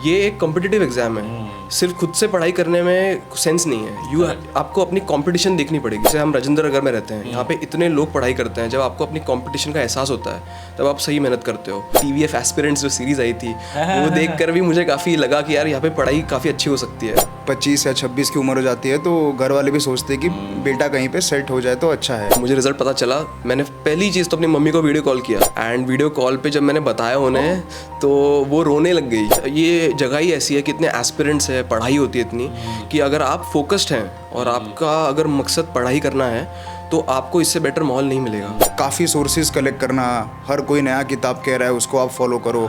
ये एक competitive exam है, सिर्फ खुद से पढ़ाई करने में सेंस नहीं है। आपको अपनी कंपटीशन देखनी पड़ेगी। जैसे हम राजेंद्र नगर में रहते हैं, यहाँ पे इतने लोग पढ़ाई करते हैं। जब आपको अपनी कंपटीशन का एहसास होता है तब आप सही मेहनत करते हो। TVF एस्पिरेंट्स जो सीरीज आई थी वो देखकर भी मुझे काफ़ी लगा कि यार यहाँ पे पढ़ाई काफ़ी अच्छी हो सकती है। 25 या 26 की उम्र हो जाती है तो घर वाले भी सोचते हैं कि बेटा कहीं पे सेट हो जाए तो अच्छा है। मुझे रिजल्ट पता चला, मैंने पहली चीज़ तो अपनी मम्मी को वीडियो कॉल किया एंड वीडियो कॉल पे जब मैंने बताया उन्हें तो वो रोने लग गई। ये जगह ही ऐसी है कि इतने एस्पिरेंट्स है, पढ़ाई होती है इतनी कि अगर आप फोकस्ड हैं और आपका अगर मकसद पढ़ाई करना है तो आपको इससे बेटर माहौल नहीं मिलेगा। काफ़ी सोर्सेज कलेक्ट करना, हर कोई नया किताब कह रहा है उसको आप फॉलो करो,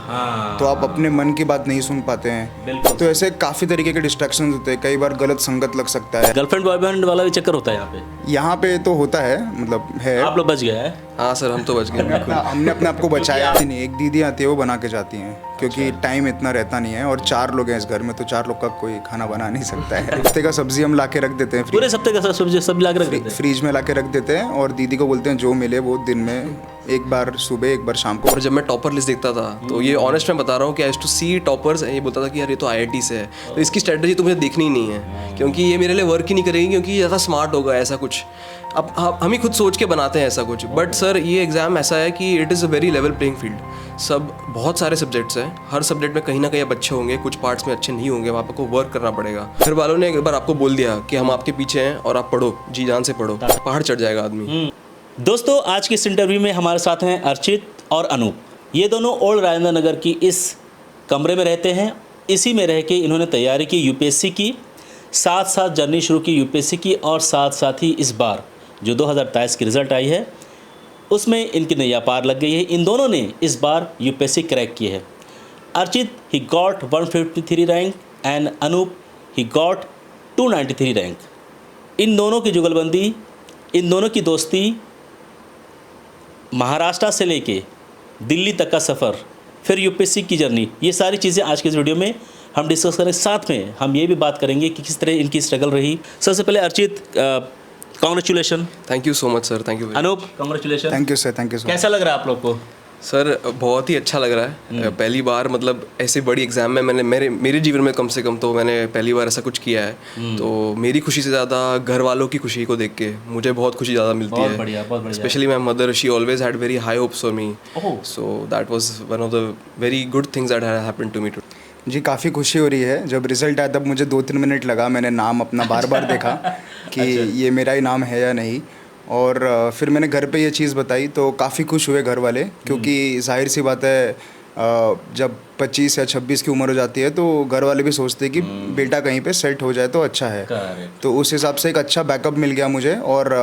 तो आप अपने मन की बात नहीं सुन पाते हैं। तो ऐसे काफ़ी तरीके के डिस्ट्रैक्शंस होते हैं, कई बार गलत संगत लग सकता है। गर्लफ्रेंड बॉयफ्रेंड वाला भी चक्कर होता है यहाँ पे तो होता है, मतलब है। आप लोग बच गए हैं? हाँ सर, हम तो बच गए। हमने अपने आप को बचाया नहीं। एक दीदी आती है वो बना के जाती हैं, क्योंकि टाइम इतना रहता नहीं है और 4 लोग हैं इस घर में, तो 4 लोग का कोई खाना बना नहीं सकता है। हफ्ते का सब्जी हम ला के रख देते हैं, पूरे हफ्ते का सब्जी सब ला के रख देते हैं फ्रीज में ला के रख देते हैं और दीदी को बोलते हैं जो मिले वो दिन में एक बार सुबह एक बार शाम को। और जब मैं टॉपर लिस्ट देखता था तो ये ऑनेस्ट मैं बता रहा हूँ कि आई टू सी टॉपर्स, ये बोलता था कि यार ये तो IIT से है, तो इसकी स्ट्रेटजी तो मुझे देखनी ही नहीं है क्योंकि ये मेरे लिए वर्क ही नहीं करेगी, क्योंकि ये ज़्यादा स्मार्ट होगा ऐसा कुछ। अब हम ही खुद सोच के बनाते हैं ऐसा कुछ। बट सर ये एग्ज़ाम ऐसा है कि it is a very level playing field. सब बहुत सारे सब्जेक्ट्स हैं, हर सब्जेक्ट में कहीं ना कहीं आप अच्छे होंगे, कुछ पार्ट्स में अच्छे नहीं होंगे, वहाँ आपको वर्क करना पड़ेगा। घर वालों ने एक बार आपको बोल दिया कि हम आपके पीछे हैं और आप पढ़ो, जी जान से पढ़ो, पहाड़ चढ़ जाएगा आदमी। दोस्तों, आज के इस इंटरव्यू में हमारे साथ हैं अर्चित और अनूप। ये दोनों ओल्ड राजेंद्र नगर की इस कमरे में रहते हैं। इसी में रह के इन्होंने तैयारी की UPSC की, साथ साथ जर्नी शुरू की UPSC की, और साथ साथ ही इस बार जो 2023 की रिज़ल्ट आई है उसमें इनकी नैया पार लग गई है। इन दोनों ने इस बार UPSC क्रैक की है। Archit he got 153 rank and Anoop he got 293 rank. इन दोनों की जुगलबंदी, इन दोनों की दोस्ती, महाराष्ट्र से लेके दिल्ली तक का सफ़र, फिर UPSC की जर्नी, ये सारी चीज़ें आज के इस वीडियो में हम डिस्कस करें। साथ में हम ये भी बात करेंगे कि किस तरह इनकी स्ट्रगल रही। सबसे पहले Archit, congratulation. Thank you so much sir, thank you. Anup, congratulation. Thank you sir, thank you sir. कैसा लग रहा है आप लोग को? सर बहुत ही अच्छा लग रहा है। पहली बार मतलब ऐसे बड़ी एग्ज़ाम में मैंने मेरे जीवन में कम से कम तो मैंने पहली बार ऐसा कुछ किया है। तो मेरी खुशी से ज़्यादा घर वालों की खुशी को देख के मुझे बहुत खुशी ज़्यादा मिलती है। बहुत बढ़िया। Specially my mother, she always had very high hopes for me, so that was one of the very good things that had happened to me today. जी, काफ़ी खुशी हो रही है। जब रिज़ल्ट आया तब मुझे 2-3 मिनट लगा, मैंने नाम अपना बार बार देखा कि ये मेरा ही नाम है या नहीं, और फिर मैंने घर पे ये चीज़ बताई तो काफ़ी खुश हुए घर वाले, क्योंकि जाहिर सी बात है जब 25 या 26 की उम्र हो जाती है तो घर वाले भी सोचते हैं कि बेटा कहीं पे सेट हो जाए तो अच्छा है। तो उस हिसाब से एक अच्छा बैकअप मिल गया मुझे, और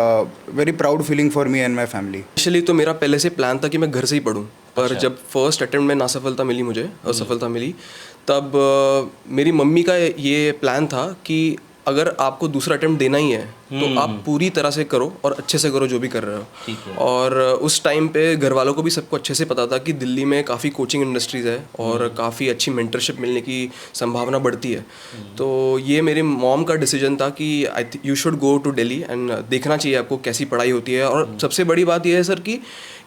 very proud feeling for me and my family. Actually तो मेरा पहले से प्लान था कि मैं घर से ही पढूं, पर जब फर्स्ट अटेम्प्ट में नासफलता मिली, मुझे असफलता मिली, तब मेरी मम्मी का ये प्लान था कि अगर आपको दूसरा अटेम्प्ट देना ही है तो आप पूरी तरह से करो और अच्छे से करो जो भी कर रहे हो। और उस टाइम पे घर वालों को भी सबको अच्छे से पता था कि दिल्ली में काफ़ी कोचिंग इंडस्ट्रीज़ है और काफ़ी अच्छी मेंटरशिप मिलने की संभावना बढ़ती है। तो ये मेरे मॉम का डिसीजन था कि you should go to Delhi and देखना चाहिए आपको कैसी पढ़ाई होती है। और सबसे बड़ी बात यह है सर कि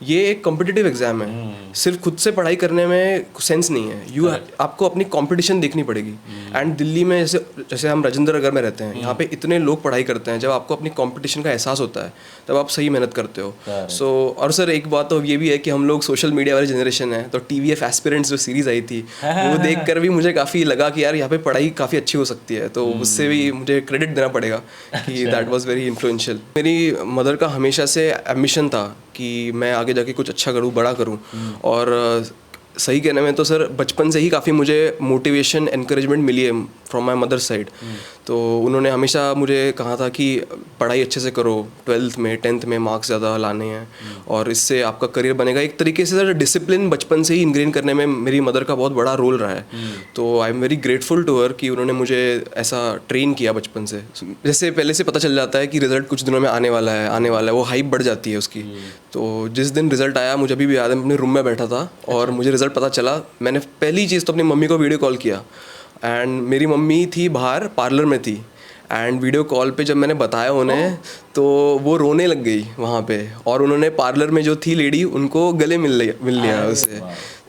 ये एक कॉम्पिटिटिव एग्जाम है, सिर्फ खुद से पढ़ाई करने में सेंस नहीं है। आपको अपनी कंपटीशन देखनी पड़ेगी। एंड दिल्ली में जैसे हम राजेंद्र नगर में रहते हैं, यहाँ पे इतने लोग पढ़ाई करते हैं। जब आपको अपनी कंपटीशन का एहसास होता है तब आप सही मेहनत करते हो। और सर एक बात तो ये भी है कि हम लोग सोशल मीडिया वाली जनरेशन है, तो TVF एस्पिरेंट्स जो सीरीज आई थी वो देख कर भी मुझे काफ़ी लगा कि यार यहाँ पे पढ़ाई काफ़ी अच्छी हो सकती है। तो उससे भी मुझे क्रेडिट देना पड़ेगा कि दैट वाज वेरी इन्फ्लुएंशियल। मेरी मदर का हमेशा से एम्बिशन था कि मैं आगे जाके कुछ अच्छा करूँ, बड़ा करूँ। और सही कहने में तो सर बचपन से ही काफ़ी मुझे मोटिवेशन, एनकरेजमेंट मिली है फ्रॉम माई मदर साइड। तो उन्होंने हमेशा मुझे कहा था कि पढ़ाई अच्छे से करो, 12th में 10th में मार्क्स ज़्यादा लाने हैं और इससे आपका करियर बनेगा। एक तरीके से सर डिसिप्लिन बचपन से ही इनग्रेन करने में मेरी मदर का बहुत बड़ा रोल रहा है। तो I am very grateful to her कि उन्होंने मुझे ऐसा ट्रेन किया बचपन से। जैसे पहले से पता चल जाता है कि रिज़ल्ट कुछ दिनों में आने वाला है, वो हाइप बढ़ जाती है उसकी। तो जिस दिन रिज़ल्ट आया मुझे अभी भी याद है, अपने रूम में बैठा था और मुझे रिज़ल्ट पता चला। मैंने पहली चीज़ तो अपनी मम्मी को वीडियो कॉल किया एंड मेरी मम्मी थी बाहर पार्लर में थी, एंड वीडियो कॉल पे जब मैंने बताया उन्हें तो वो रोने लग गई वहाँ पे। और उन्होंने पार्लर में जो थी लेडी उनको गले मिल लिया उससे।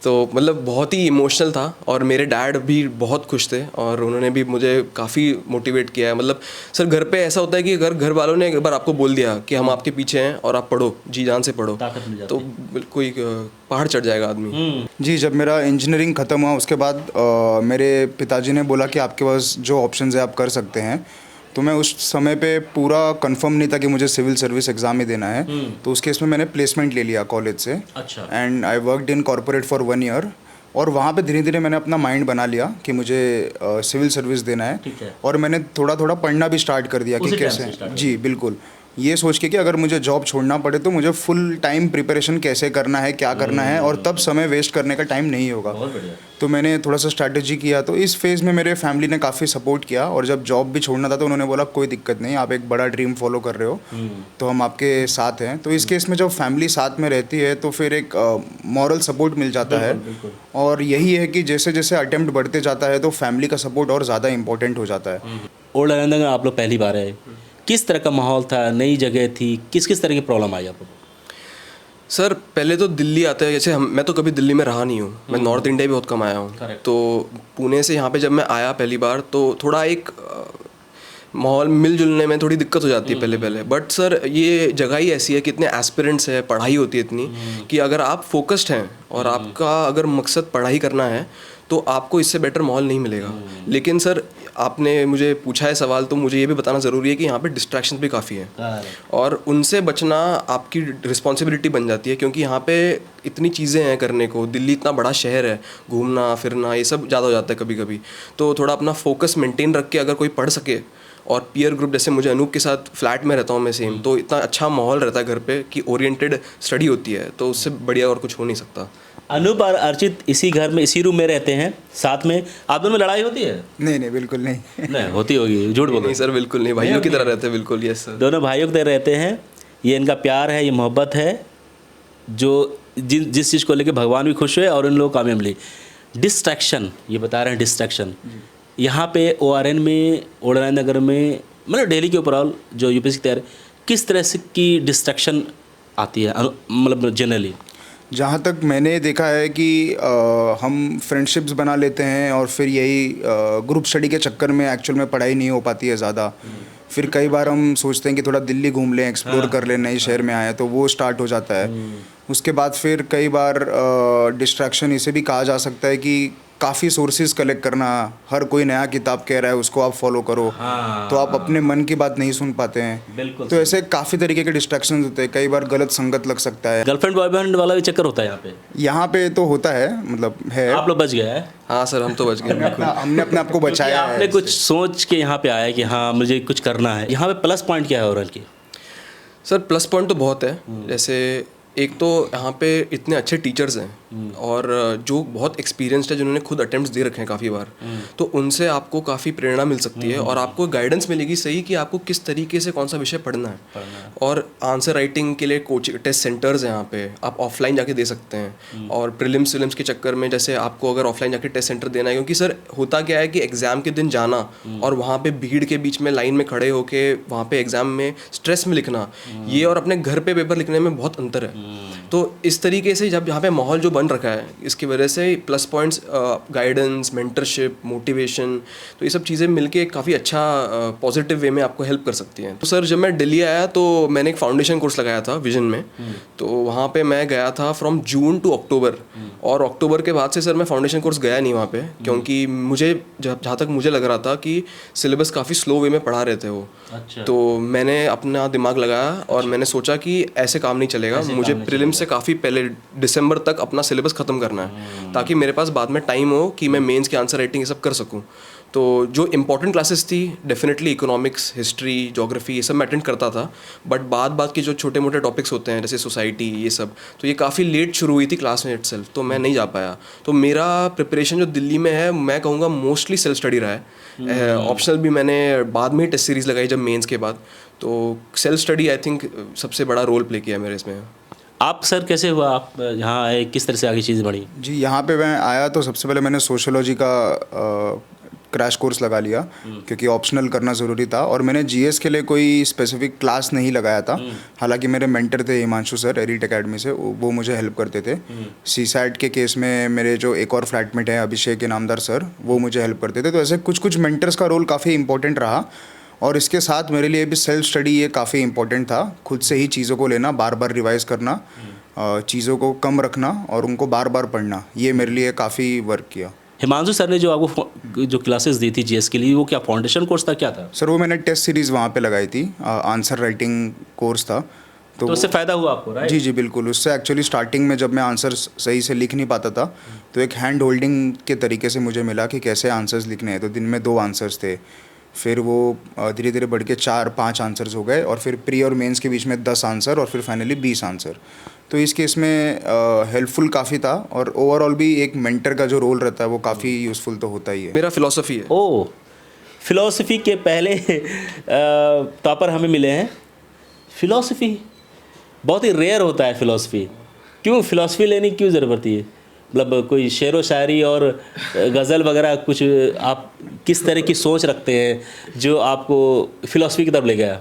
तो मतलब बहुत ही इमोशनल था और मेरे डैड भी बहुत खुश थे और उन्होंने भी मुझे काफ़ी मोटिवेट किया है। मतलब सर घर पे ऐसा होता है कि अगर घर वालों ने एक बार आपको बोल दिया कि हम आपके पीछे हैं और आप पढ़ो, जी जान से पढ़ो, ताकत मिल जाती तो कोई पहाड़ चढ़ जाएगा आदमी। जी, जब मेरा इंजीनियरिंग ख़त्म हुआ उसके बाद मेरे पिताजी ने बोला कि आपके पास जो ऑप्शंस है आप कर सकते हैं। तो मैं उस समय पे पूरा कंफर्म नहीं था कि मुझे सिविल सर्विस एग्ज़ाम ही देना है, तो उस केस में मैंने प्लेसमेंट ले लिया कॉलेज से। अच्छा। And I worked in corporate for 1 year और वहाँ पे धीरे धीरे मैंने अपना माइंड बना लिया कि मुझे सिविल सर्विस देना है। ठीक है। और मैंने थोड़ा थोड़ा पढ़ना भी स्टार्ट कर दिया उसी कि टाइम से कैसे, start कर जी बिल्कुल, ये सोच के कि अगर मुझे जॉब छोड़ना पड़े तो मुझे फुल टाइम प्रिपरेशन कैसे करना है, क्या करना है, और तब समय वेस्ट करने का टाइम नहीं होगा। बहुत बढ़िया। तो मैंने थोड़ा सा स्ट्रैटेजी किया, तो इस फेज़ में मेरे फैमिली ने काफ़ी सपोर्ट किया और जब जॉब भी छोड़ना था तो उन्होंने बोला कोई दिक्कत नहीं, आप एक बड़ा ड्रीम फॉलो कर रहे हो तो हम आपके साथ हैं। तो इस केस में जब फैमिली साथ में रहती है तो फिर एक मॉरल सपोर्ट मिल जाता है। और यही है कि जैसे जैसे अटेम्प्ट बढ़ते जाता है तो फैमिली का सपोर्ट और ज़्यादा इंपॉर्टेंट हो जाता है। ओल्ड आनंद में आप लोग पहली बार आए, किस तरह का माहौल था, नई जगह थी, किस किस तरह की प्रॉब्लम आई आपको? सर पहले तो दिल्ली आते हैं, जैसे मैं तो कभी दिल्ली में रहा नहीं हूँ, मैं नॉर्थ इंडिया भी बहुत कम आया हूँ। Correct. तो पुणे से यहाँ पे जब मैं आया पहली बार तो थोड़ा एक माहौल मिलजुलने में थोड़ी दिक्कत हो जाती है पहले पहले। बट सर ये जगह ही ऐसी है कि इतने एस्पिरेंट्स है, पढ़ाई होती है इतनी कि अगर आप फोकस्ड हैं और आपका अगर मकसद पढ़ाई करना है तो आपको इससे बेटर माहौल नहीं मिलेगा। लेकिन सर आपने मुझे पूछा है सवाल, तो मुझे ये भी बताना ज़रूरी है कि यहाँ पे डिस्ट्रैक्शन भी काफ़ी हैं और उनसे बचना आपकी रिस्पॉन्सिबिलिटी बन जाती है, क्योंकि यहाँ पे इतनी चीज़ें हैं करने को। दिल्ली इतना बड़ा शहर है, घूमना फिरना ये सब ज़्यादा हो जाता है कभी कभी। तो थोड़ा अपना फोकस मेंटेन रख के अगर कोई पढ़ सके, और पीयर ग्रुप जैसे मुझे अनूप के साथ फ्लैट में रहता हूँ मैं सेम, तो इतना अच्छा माहौल रहता है घर पे कि ओरिएंटेड स्टडी होती है, तो उससे बढ़िया और कुछ हो नहीं सकता। अनूप और अर्चित इसी घर में, इसी रूम में रहते हैं साथ में, आप दोनों में लड़ाई होती है? नहीं नहीं, बिल्कुल नहीं। नहीं होती होगी, झूठ बोल नहीं सर बिल्कुल नहीं, भाइयों की तरह रहते हैं बिल्कुल। यस सर, दोनों भाइयों की तरह रहते हैं। ये इनका प्यार है, ये मोहब्बत है, जो जिस चीज़ को लेकर भगवान भी खुश हुए और इन लोगों को कामयाबी मिली। डिस्ट्रैक्शन, ये बता रहे हैं डिस्ट्रैक्शन यहाँ पे ORN में, ओल्ड आनंद नगर में, मतलब दिल्ली के ओवरऑल जो यूपीएससी की तैयारी, किस तरह से की डिस्ट्रैक्शन आती है, मतलब जनरली? जहाँ तक मैंने देखा है कि हम फ्रेंडशिप्स बना लेते हैं और फिर यही ग्रुप स्टडी के चक्कर में एक्चुअल में पढ़ाई नहीं हो पाती है ज़्यादा। फिर कई बार हम सोचते हैं कि थोड़ा दिल्ली घूम लें, एक्सप्लोर कर लें, नए शहर में आए, तो वो स्टार्ट हो जाता है। उसके बाद फिर कई बार डिस्ट्रैक्शन इसे भी कहा जा सकता है कि काफ़ी सोर्सेज कलेक्ट करना, हर कोई नया किताब कह रहा है उसको आप फॉलो करो, तो आप अपने मन की बात नहीं सुन पाते हैं। बिल्कुल। तो ऐसे काफ़ी तरीके के डिस्ट्रैक्शंस होते हैं, कई बार गलत संगत लग सकता है। गर्लफ्रेंड बॉयफ्रेंड वाला भी चक्कर होता है यहाँ पे? यहाँ पे तो होता है, मतलब है। आप लोग बच गए हैं? हाँ सर हम तो बच गए। हमने अपने आप को बचाया है। आपने कुछ सोच के यहाँ पे आया कि हाँ मुझे कुछ करना है। यहाँ पे प्लस पॉइंट क्या है ओवरऑल की? सर प्लस पॉइंट तो बहुत है। जैसे एक तो यहाँ पे इतने अच्छे टीचर्स हैं और जो बहुत एक्सपीरियंस्ड है, जिन्होंने खुद अटेम्प्ट्स दे रखे हैं काफ़ी बार, तो उनसे आपको काफ़ी प्रेरणा मिल सकती है और आपको गाइडेंस मिलेगी सही कि आपको किस तरीके से कौन सा विषय पढ़ना है। और आंसर राइटिंग के लिए कोचिंग टेस्ट सेंटर्स हैं यहाँ पे, आप ऑफलाइन जाके दे सकते हैं। और प्रीलिम्स विलिम्स के चक्कर में जैसे आपको अगर ऑफलाइन जाके टेस्ट सेंटर देना है, क्योंकि सर होता क्या है कि एग्ज़ाम के दिन जाना और वहाँ पे भीड़ के बीच में लाइन में खड़े होके वहाँ पे एग्ज़ाम में स्ट्रेस में लिखना, ये और अपने घर पे पेपर लिखने में बहुत अंतर है। तो इस तरीके से जब यहाँ पे माहौल जो बन रखा है, इसकी वजह से plus points guidance, mentorship, motivation, तो ये सब चीज़ें मिलके काफ़ी अच्छा पॉजिटिव वे में आपको हेल्प कर सकती हैं। तो सर जब मैं दिल्ली आया तो मैंने एक फाउंडेशन कोर्स लगाया था विजन में, तो वहाँ पे मैं गया था फ्रॉम जून टू अक्टूबर, और अक्टूबर के बाद से सर मैं फाउंडेशन कोर्स गया नहीं वहाँ पे, क्योंकि मुझे जहाँ तक मुझे लग रहा था कि सिलेबस काफ़ी स्लो वे में पढ़ा रहे थे वो। अच्छा। तो मैंने अपना दिमाग लगाया और मैंने सोचा कि ऐसे काम नहीं चलेगा, मुझे प्रीलिम्स से काफ़ी पहले दिसंबर तक अपना सिलेबस ख़त्म करना है, ताकि मेरे पास बाद में टाइम हो कि मैं मेंस की आंसर राइटिंग ये सब कर सकूं। तो जो इंपॉर्टेंट क्लासेस थी डेफिनेटली इकोनॉमिक्स, हिस्ट्री, ज्योग्राफी, ये सब मैं अटेंड करता था, बट बाद के जो छोटे मोटे टॉपिक्स होते हैं जैसे सोसाइटी ये सब, तो ये काफ़ी लेट शुरू हुई थी क्लास में इटसेल्फ, तो मैं नहीं जा पाया। तो मेरा प्रिपरेशन जो दिल्ली में है, मैं कहूँगा मोस्टली सेल्फ स्टडी रहा है। ऑप्शनल भी मैंने बाद में ही टेस्ट सीरीज़ लगाई जब मेंस के बाद, तो सेल्फ स्टडी आई थिंक सबसे बड़ा रोल प्ले किया मेरे इसमें। आप सर कैसे हुआ, आप यहाँ आए, किस तरह से आगे चीज़ बढ़ी? जी, यहाँ पे मैं आया तो सबसे पहले मैंने सोशियोलॉजी का क्रैश कोर्स लगा लिया क्योंकि ऑप्शनल करना ज़रूरी था। और मैंने जीएस के लिए कोई स्पेसिफिक क्लास नहीं लगाया था। हालांकि मेरे मेंटर थे हिमांशु सर एरिट एकेडमी से, वो मुझे हेल्प करते थे। सीसैट के केस में मेरे जो एक और फ्लैटमेट है अभिषेक इनामदार सर, वो मुझे हेल्प करते थे। तो ऐसे कुछ कुछ मेंटर्स का रोल काफ़ी इंपॉर्टेंट रहा। और इसके साथ मेरे लिए भी सेल्फ स्टडी ये काफ़ी इंपॉर्टेंट था। खुद से ही चीज़ों को लेना, बार बार रिवाइज़ करना, चीज़ों को कम रखना और उनको बार बार पढ़ना, ये मेरे लिए काफ़ी वर्क किया। हिमांशु सर ने जो आपको जो क्लासेस दी थी जीएस के लिए, वो क्या फाउंडेशन कोर्स था, क्या था? सर वो मैंने टेस्ट सीरीज़ वहाँ पे लगाई थी, आंसर राइटिंग कोर्स था। तो उससे फ़ायदा हुआ आपको, राइट? जी बिल्कुल। उससे एक्चुअली स्टार्टिंग में जब मैं आंसर सही से लिख नहीं पाता था, तो एक हैंड होल्डिंग के तरीके से मुझे मिला कि कैसे आंसर्स लिखने हैं। तो दिन में 2 आंसर्स थे, फिर वो धीरे धीरे बढ़ के 4-5 आंसर्स हो गए, और फिर प्री और मेंस के बीच में 10 आंसर, और फिर फाइनली 20 आंसर। तो इस केस में हेल्पफुल काफ़ी था। और ओवरऑल भी एक मेंटर का जो रोल रहता है वो काफ़ी यूज़फुल तो होता ही है। मेरा फिलॉसफी है। ओह, फिलॉसफी के पहले टॉपर हमें मिले हैं। फिलॉसफी बहुत ही रेयर होता है। फिलॉसफी क्यों, फिलॉसफी लेने की क्यों ज़रूरत पड़ती है? मतलब कोई शेर व शायरी और गज़ल वगैरह कुछ, आप किस तरह की सोच रखते हैं जो आपको फिलॉसफी की तरफ ले गया?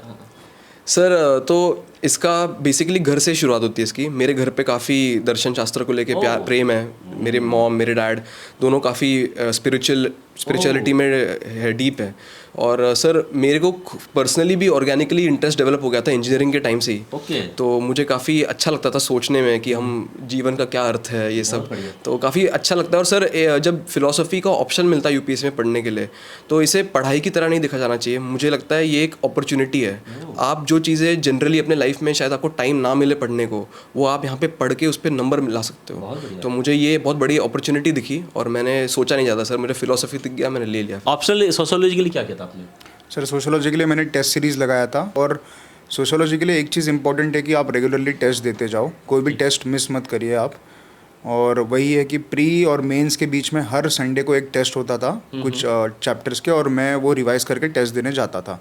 सर तो इसका बेसिकली घर से शुरुआत होती है इसकी। मेरे घर पे काफ़ी दर्शन शास्त्र को लेके प्यार प्रेम है। मेरे मॉम, मेरे डैड दोनों काफ़ी स्पिरिचुअलिटी में है, डीप है। और सर मेरे को पर्सनली भी ऑर्गेनिकली इंटरेस्ट डेवलप हो गया था इंजीनियरिंग के टाइम से ही। ओके। तो मुझे काफ़ी अच्छा लगता था सोचने में कि हम जीवन का क्या अर्थ है, ये सब। तो काफ़ी अच्छा लगता है। और सर जब फिलॉसफी का ऑप्शन मिलता है यूपीएससी में पढ़ने के लिए, तो इसे पढ़ाई की तरह नहीं देखा जाना चाहिए। मुझे लगता है ये एक अपॉर्चुनिटी है। आप जो चीज़ें जनरली अपने लाइफ में शायद आपको टाइम ना मिले पढ़ने को, वो आप यहाँ पे पढ़ के उस पर नंबर ला सकते हो। तो मुझे ये बहुत बड़ी अपॉर्चुनिटी दिखी और मैंने सोचा नहीं ज़्यादा सर, मेरे फिलॉसफी दिख गया, मैंने ले लिया। ऑप्शनल सोशियोलॉजी के लिए क्या किया था आपने? सर सोशियोलॉजी के लिए मैंने टेस्ट सीरीज़ लगाया था। और सोशियोलॉजी के लिए एक चीज़ इंपॉर्टेंट है कि आप रेगुलरली टेस्ट देते जाओ, कोई भी टेस्ट मिस मत करिए आप। और वही है कि प्री और मेंस के बीच में हर संडे को एक टेस्ट होता था कुछ चैप्टर्स के, और मैं वो रिवाइज़ करके टेस्ट देने जाता था।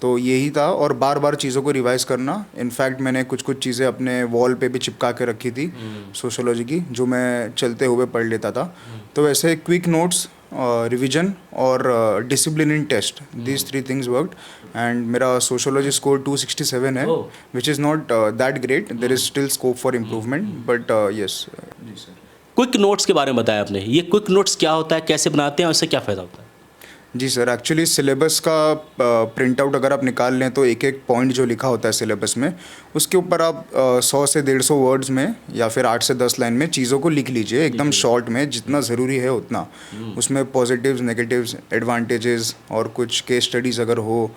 तो यही था, और बार बार चीज़ों को रिवाइज़ करना। इनफैक्ट मैंने कुछ कुछ चीज़ें अपने वॉल पे भी चिपका के रखी थी सोशियोलॉजी की, जो मैं चलते हुए पढ़ लेता था। तो वैसे क्विक नोट्स, रिवीजन और discipline in test, these 3 things worked. And मेरा सोशियोलॉजी स्कोर 267 है, which is not that great. There is still scope for improvement, but yes. Quick notes के बारे में बताया आपने। ये क्विक नोट्स क्या होता है, कैसे बनाते हैं और इससे क्या फ़ायदा होता है? जी सर, एक्चुअली सिलेबस का प्रिंट आउट अगर आप निकाल लें तो एक एक पॉइंट जो लिखा होता है सिलेबस में, उसके ऊपर आप 100 से 150 वर्ड्स में या फिर 8 से 10 लाइन में चीज़ों को लिख लीजिए, एकदम शॉर्ट में, जितना ज़रूरी है उतना। उसमें पॉजिटिव्स, नेगेटिव्स, एडवांटेजेस और कुछ केस स्टडीज़ अगर हो,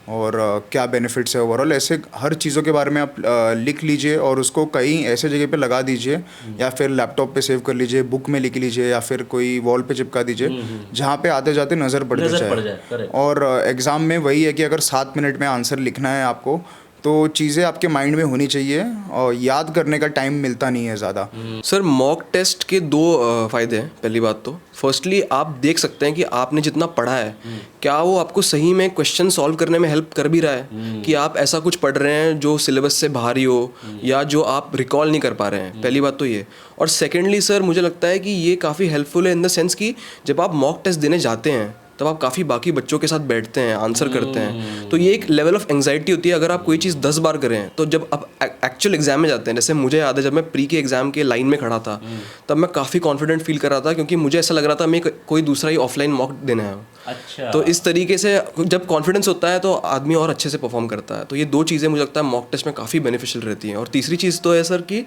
और क्या बेनिफिट्स है ओवरऑल, ऐसे हर चीज़ों के बारे में आप लिख लीजिए और उसको कहीं ऐसे जगह पे लगा दीजिए, या फिर लैपटॉप पे सेव कर लीजिए, बुक में लिख लीजिए, या फिर कोई वॉल पे चिपका दीजिए, जहाँ पे आते जाते नज़र पड़ते जाए। और एग्ज़ाम में वही है कि अगर 7 मिनट में आंसर लिखना है आपको, तो चीज़ें आपके माइंड में होनी चाहिए, और याद करने का टाइम मिलता नहीं है ज़्यादा। सर मॉक टेस्ट के 2 फ़ायदे हैं। पहली बात तो फर्स्टली आप देख सकते हैं कि आपने जितना पढ़ा है, क्या वो आपको सही में क्वेश्चन सॉल्व करने में हेल्प कर भी रहा है, कि आप ऐसा कुछ पढ़ रहे हैं जो सिलेबस से बाहर ही हो, या जो आप रिकॉल नहीं कर पा रहे हैं। पहली बात तो ये। और सेकेंडली सर मुझे लगता है कि ये काफ़ी हेल्पफुल है इन द सेंस कि जब आप मॉक टेस्ट देने जाते हैं तब आप काफ़ी बाकी बच्चों के साथ बैठते हैं, आंसर करते हैं, तो ये एक लेवल ऑफ एंग्जाइटी होती है। अगर आप कोई चीज़ 10 बार करें, तो जब आप एक्चुअल एग्जाम में जाते हैं, जैसे मुझे याद है जब मैं प्री के एग्ज़ाम के लाइन में खड़ा था, तब मैं काफ़ी कॉन्फिडेंट फील कर रहा था, क्योंकि मुझे ऐसा लग रहा था मैं कोई दूसरा ही ऑफलाइन मॉक देने आया हूँ। अच्छा। तो इस तरीके से जब कॉन्फिडेंस होता है तो आदमी और अच्छे से परफॉर्म करता है। तो ये 2 चीज़ें मुझे लगता है मॉक टेस्ट में काफ़ी बेनिफिशियल रहती हैं। और तीसरी चीज़ तो है सर कि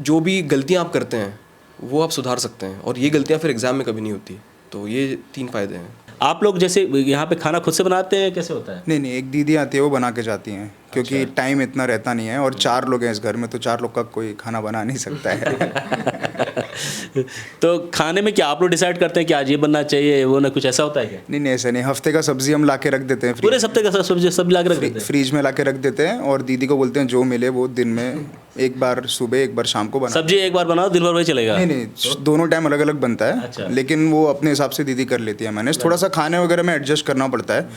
जो भी गलतियाँ आप करते हैं वो आप सुधार सकते हैं, और ये गलतियाँ फिर एग्ज़ाम में कभी नहीं होती। तो ये 3 फ़ायदे हैं। आप लोग जैसे यहाँ पे खाना खुद से बनाते हैं, कैसे होता है? नहीं, एक दीदी आती है, वो बना के जाती हैं, क्योंकि टाइम इतना रहता नहीं है, और 4 लोग हैं इस घर में, तो 4 लोग का कोई खाना बना नहीं सकता है। तो खाने में क्या आप लोग डिसाइड करते हैं कि आज ये बनना चाहिए, वो ना, कुछ ऐसा होता है क्या? नहीं, ऐसा नहीं। हफ्ते का सब्जी हम ला के रख देते हैं, पूरे हफ्ते का सब्जी सब ला के रख देते हैं, फ्रीज में ला के रख देते हैं, और दीदी को बोलते हैं जो मिले वो दिन में एक बार सुबह एक बार शाम को बना। सब्जी एक बार बनाओ, दिन भर वही चलेगा? नहीं, दोनों टाइम अलग अलग बनता है। अच्छा। लेकिन वो अपने हिसाब से दीदी कर लेती है मैनेज। थोड़ा सा खाने वगैरह में एडजस्ट करना पड़ता है,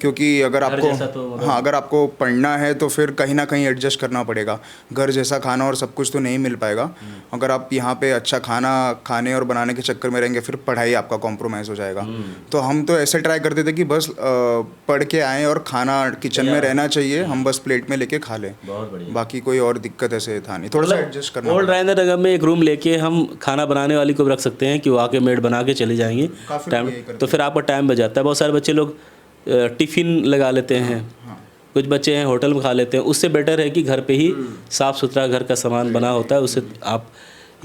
क्योंकि अगर घर आपको जैसा तो मतलब- हाँ, अगर आपको पढ़ना है तो फिर कहीं ना कहीं एडजस्ट करना पड़ेगा। घर जैसा खाना और सब कुछ तो नहीं मिल पाएगा। अगर आप यहाँ पे अच्छा खाना खाने और बनाने के चक्कर में रहेंगे, फिर पढ़ाई आपका कॉम्प्रोमाइज़ हो जाएगा। तो हम तो ऐसे ट्राई करते थे कि बस पढ़ के आएँ और खाना किचन में रहना चाहिए, हम बस प्लेट में लेके खा लें। बहुत बढ़िया। बाकी कोई और दिक्कत ऐसे था नहीं, थोड़ा सा एडजस्ट करना ओल्ड राजेंद्र नगर में एक रूम लेके हम खाना बनाने वाली को भी रख सकते हैं कि वो आके मेड बना के चली जाएंगी काफ़ी टाइम, लोग यही करते तो फिर आपका टाइम बच जाता है। बहुत सारे बच्चे लोग टिफ़िन लगा लेते हैं, कुछ बच्चे हैं होटल में खा लेते हैं। उससे बेटर है कि घर पे ही साफ़ सुथरा घर का सामान बना होता है, उससे आप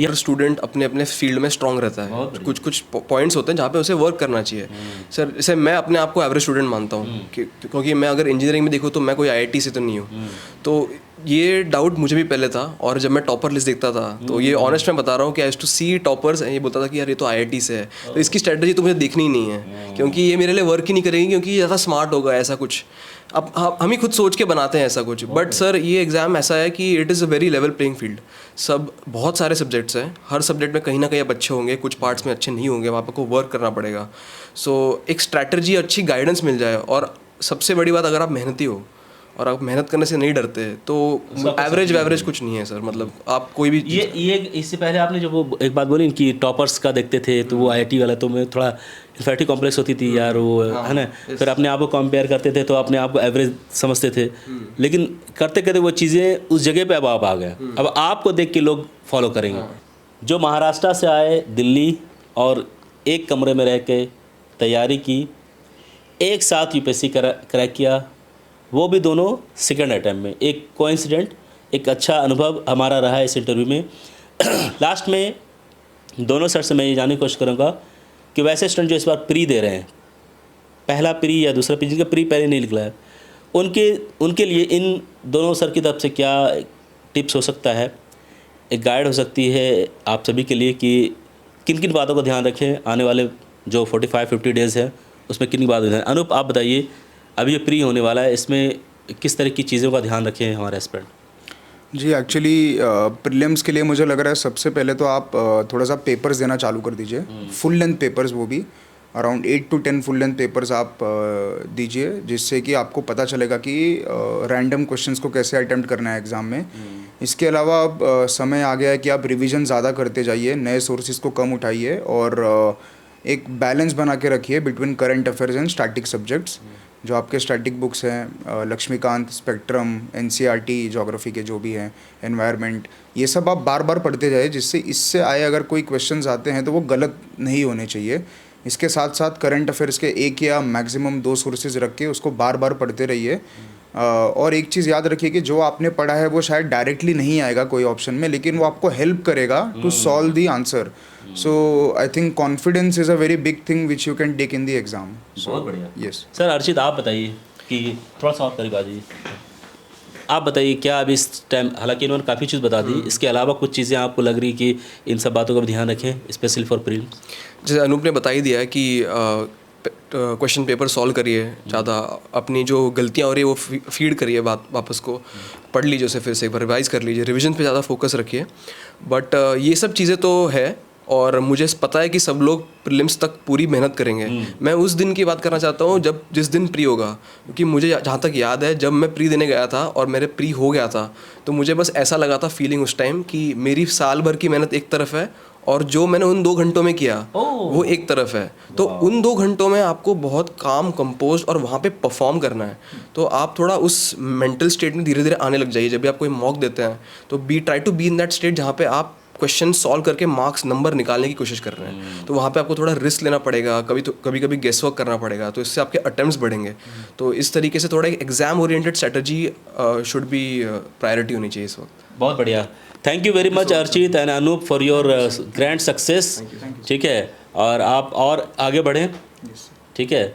हर स्टूडेंट अपने अपने फील्ड में स्ट्रांग रहता है। कुछ कुछ पॉइंट्स होते हैं जहाँ पे उसे वर्क करना चाहिए। सर जैसे मैं अपने आप को एवरेज स्टूडेंट मानता हूँ, क्योंकि मैं अगर इंजीनियरिंग में देखूँ तो मैं कोई IIT से तो नहीं हूँ। तो ये डाउट मुझे भी पहले था, और जब मैं टॉपर लिस्ट देखता था तो ये ऑनेस्ट मैं बता रहा हूँ कि I used to see toppers, ये बोलता था कि यार ये तो IIT से है, तो इसकी स्ट्रेटजी तो मुझे देखनी ही नहीं है, क्योंकि ये मेरे लिए वर्क ही नहीं करेगी, क्योंकि ये ज़्यादा स्मार्ट होगा ऐसा कुछ। अब हम ही खुद सोच के बनाते हैं ऐसा कुछ। बट सर ये एग्ज़ाम ऐसा है कि it is a very level playing field. सब बहुत सारे सब्जेक्ट्स हैं, हर सब्जेक्ट में कहीं ना कहीं आप अच्छे होंगे, कुछ पार्ट्स में अच्छे नहीं होंगे, वहाँ पर को वर्क करना पड़ेगा। सो एक स्ट्रैटेजी, अच्छी गाइडेंस मिल जाए, और सबसे बड़ी बात अगर आप मेहनती हो और आप मेहनत करने से नहीं डरते तो एवरेज कुछ नहीं है सर। मतलब आप कोई भी ये इससे पहले आपने जो वो एक बात बोली कि टॉपर्स का देखते थे तो वो IIT वाला, तो मैं थोड़ा इन्फेरिटी कॉम्प्लेक्स होती थी यार वो, है ना। फिर अपने आप को कंपेयर करते थे तो अपने आप को एवरेज समझते थे, लेकिन करते करते वो चीज़ें उस जगह पे अब आप आ गए। अब आपको देख के लोग फॉलो करेंगे। जो महाराष्ट्र से आए दिल्ली और एक कमरे में रह के तैयारी की, एक साथ UPSC क्रैक किया, वो भी दोनों सेकंड अटैम्प्ट में। एक कोइंसिडेंट, एक अच्छा अनुभव हमारा रहा है इस इंटरव्यू में। लास्ट में दोनों सर से मैं ये जानने की कोशिश करूँगा कि वैसे स्टूडेंट जो इस बार प्री दे रहे हैं, पहला प्री या दूसरा प्री, जिनका प्री पहले नहीं निकला है, उनके लिए इन दोनों सर की तरफ से क्या टिप्स हो सकता है, एक गाइड हो सकती है आप सभी के लिए कि किन किन बातों का ध्यान रखें आने वाले जो 45-50 डेज़ है उसमें किन बातों का ध्यान। अनूप आप बताइए, अभी ये प्री होने वाला है, इसमें किस तरह की चीज़ों का ध्यान रखें हमारे एस्पिरेंट? जी एक्चुअली प्रीलिम्स के लिए मुझे लग रहा है सबसे पहले तो आप थोड़ा सा पेपर्स देना चालू कर दीजिए, फुल लेंथ पेपर्स, वो भी around 8 to 10 full length papers आप दीजिए, जिससे कि आपको पता चलेगा कि रैंडम क्वेश्चंस को कैसे अटेम्प्ट करना है एग्ज़ाम में। इसके अलावा अब समय आ गया है कि आप रिवीजन ज़्यादा करते जाइए, नए सोर्सेज को कम उठाइए, और एक बैलेंस बना के रखिए between current affairs and static subjects. जो आपके स्टैटिक बुक्स हैं, लक्ष्मीकांत, स्पेक्ट्रम, NCERT, ज्योग्राफी के जो भी हैं, एनवायरनमेंट, ये सब आप बार बार पढ़ते जाइए, जिससे इससे आए अगर कोई क्वेश्चंस आते हैं तो वो गलत नहीं होने चाहिए। इसके साथ साथ करंट अफेयर्स के 1 या मैक्सिमम 2 सोर्सेज रख के उसको बार बार पढ़ते रहिए। और एक चीज़ याद रखिए कि जो आपने पढ़ा है वो शायद डायरेक्टली नहीं आएगा कोई ऑप्शन में, लेकिन वो आपको हेल्प करेगा to solve the answer. So I think confidence is a very big thing which you can take in the exam. बहुत बढ़िया। यस सर अर्चित आप बताइए कि थोड़ा सा और करीब आ जाइए, आप बताइए क्या अब इस टाइम, हालांकि इन्होंने काफ़ी चीज़ बता दी, इसके अलावा कुछ चीज़ें आपको लग रही कि इन सब बातों का भी ध्यान रखें स्पेशली फॉर प्रीलिम्स? जैसे अनूप ने बता ही दिया है कि क्वेश्चन पेपर सॉल्व करिए, ज़्यादा अपनी जो गलतियाँ हो रही है वो फीड करिए, वापस को पढ़ लीजिए, उसे फिर से एक बार रिवाइज़ कर लीजिए, रिवीजन पे ज़्यादा फोकस रखिए। बट ये सब चीज़ें तो है, और मुझे पता है कि सब लोग प्रीलिम्स तक पूरी मेहनत करेंगे। मैं उस दिन की बात करना चाहता हूँ जिस दिन प्री होगा, क्योंकि मुझे जहाँ तक याद है जब मैं प्री देने गया था और मेरे प्री हो गया था, तो मुझे बस ऐसा लगा था फीलिंग उस टाइम कि मेरी साल भर की मेहनत एक तरफ है और जो मैंने उन 2 घंटों में किया वो एक तरफ है। तो उन 2 घंटों में आपको बहुत काम कंपोज और वहाँ पे परफॉर्म करना है। तो आप थोड़ा उस मेंटल स्टेट में धीरे धीरे आने लग जाइए। जब भी आप कोई मॉक देते हैं तो try to be in that state जहाँ पे आप क्वेश्चन सॉल्व करके मार्क्स नंबर निकालने की कोशिश कर रहे हैं। तो वहाँ पे आपको थोड़ा रिस्क लेना पड़ेगा, कभी गेस वर्क करना पड़ेगा, तो इससे आपके अटेम्प्ट्स बढ़ेंगे। तो इस तरीके से थोड़ा एक exam oriented strategy should be priority होनी चाहिए इस वक्त। बहुत बढ़िया, thank you very much Archit and Anoop for your grand success. ठीक है, और आप और आगे बढ़ें, ठीक है,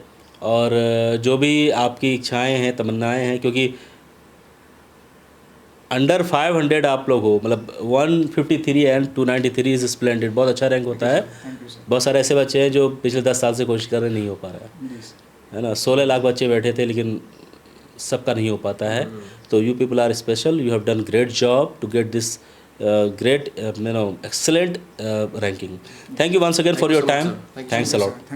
और जो भी आपकी इच्छाएं हैं, तमन्नाएं हैं, क्योंकि अंडर 500 आप लोग हो, मतलब 153 एंड 293 इज स्प्लेंडेड, बहुत अच्छा रैंक होता है। बहुत सारे ऐसे बच्चे हैं जो पिछले 10 साल से कोशिश कर रहे नहीं हो पा रहा है ना। 16 लाख बच्चे बैठे थे लेकिन सबका नहीं हो पाता है। तो you people are special, you have done great job to get this great excellent ranking. Thank you once again for your time. Thanks a lot.